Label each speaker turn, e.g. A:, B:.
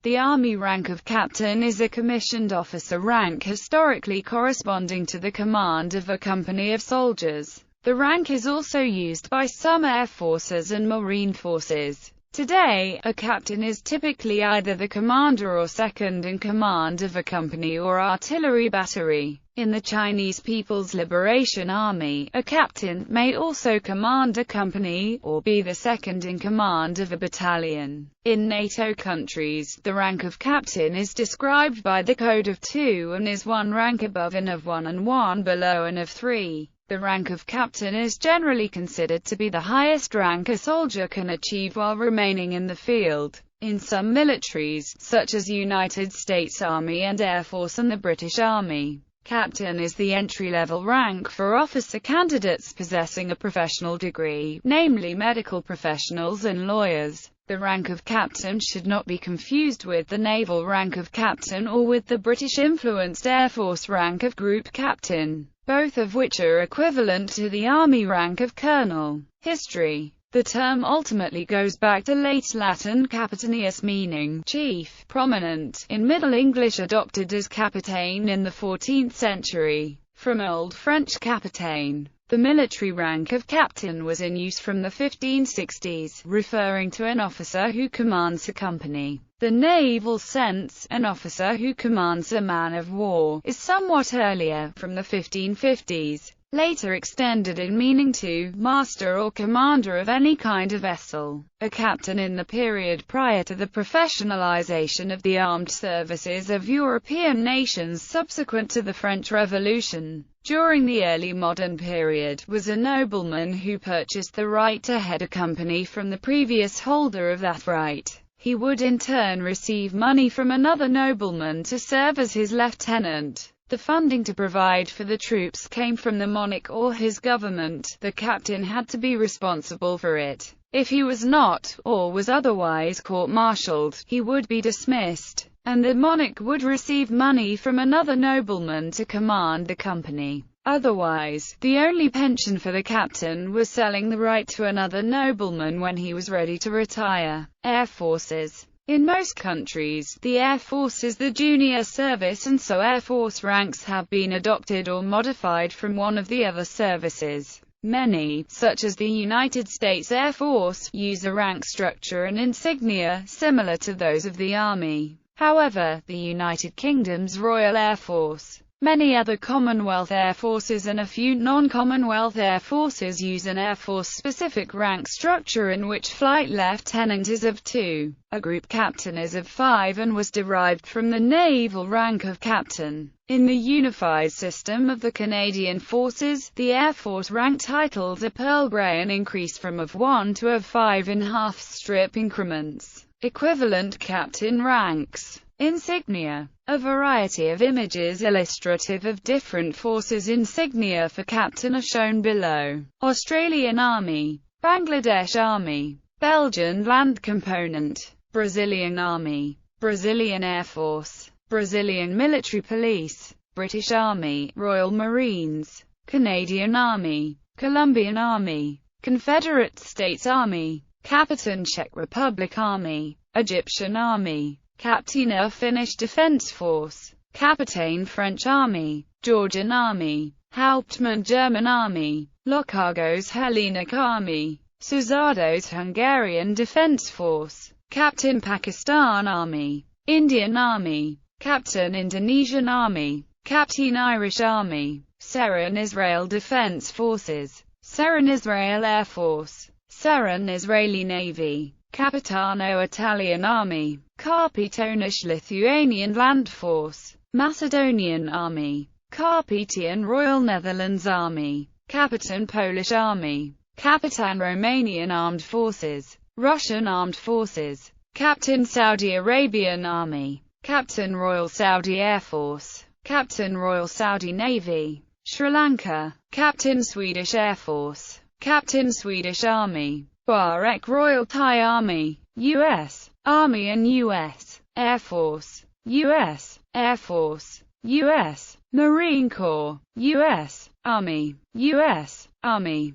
A: The Army rank of captain is a commissioned officer rank historically corresponding to the command of a company of soldiers. The rank is also used by some air forces and marine forces. Today, a captain is typically either the commander or second in command of a company or artillery battery. In the Chinese People's Liberation Army, a captain may also command a company, or be the second in command of a battalion. In NATO countries, the rank of captain is described by the code of 2 and is one rank above and of 1 and 1 below and of 3. The rank of captain is generally considered to be the highest rank a soldier can achieve while remaining in the field. In some militaries, such as United States Army and Air Force and the British Army, captain is the entry-level rank for officer candidates possessing a professional degree, namely medical professionals and lawyers. The rank of captain should not be confused with the naval rank of captain or with the British-influenced Air Force rank of group captain, both of which are equivalent to the Army rank of colonel. History. The term ultimately goes back to late Latin capitaneus, meaning chief, prominent, in Middle English adopted as capitaine in the 14th century, from Old French capitaine. The military rank of captain was in use from the 1560s, referring to an officer who commands a company. The naval sense, an officer who commands a man of war, is somewhat earlier, from the 1550s, later extended in meaning to master or commander of any kind of vessel. A captain in the period prior to the professionalization of the armed services of European nations subsequent to the French Revolution, during the early modern period, was a nobleman who purchased the right to head a company from the previous holder of that right. He would in turn receive money from another nobleman to serve as his lieutenant. The funding to provide for the troops came from the monarch or his government. The captain had to be responsible for it. If he was not, or was otherwise court-martialed, he would be dismissed, and the monarch would receive money from another nobleman to command the company. Otherwise, the only pension for the captain was selling the right to another nobleman when he was ready to retire. Air Forces. In most countries, the Air Force is the junior service, and so Air Force ranks have been adopted or modified from one of the other services. Many, such as the United States Air Force, use a rank structure and insignia similar to those of the Army. However, the United Kingdom's Royal Air Force, many other Commonwealth Air Forces and a few non-Commonwealth Air Forces use an Air Force-specific rank structure in which flight lieutenant is of 2, a group captain is of 5 and was derived from the naval rank of captain. In the unified system of the Canadian Forces, the Air Force rank titles are Pearl Grey and increase from of 1 to of 5 in half-strip increments. Equivalent captain ranks. Insignia. A variety of images illustrative of different forces' insignia for captain are shown below. Australian Army, Bangladesh Army, Belgian Land Component, Brazilian Army, Brazilian Air Force, Brazilian Military Police, British Army, Royal Marines, Canadian Army, Colombian Army, Confederate States Army, Capitan Czech Republic Army, Egyptian Army, Captina Finnish Defence Force, Capitaine French Army, Georgian Army, Hauptmann German Army, Locargos Hellenic Army, Suzados Hungarian Defence Force, Captain Pakistan Army, Indian Army, Captain Indonesian Army, Captain Irish Army, Seren Israel Defence Forces, Seren Israel Air Force, Seren Israeli Navy, Capitano Italian Army, Kapitonish Lithuanian Land Force, Macedonian Army, Carpathian Royal Netherlands Army, Capitan Polish Army, Capitan Romanian Armed Forces, Russian Armed Forces, Captain Saudi Arabian Army, Captain Royal Saudi Air Force, Captain Royal Saudi Navy, Sri Lanka, Captain Swedish Air Force, Captain Swedish Army, Barek Royal Thai Army, U.S. Army and U.S. Air Force, U.S. Air Force, U.S. Marine Corps, U.S. Army, U.S. Army.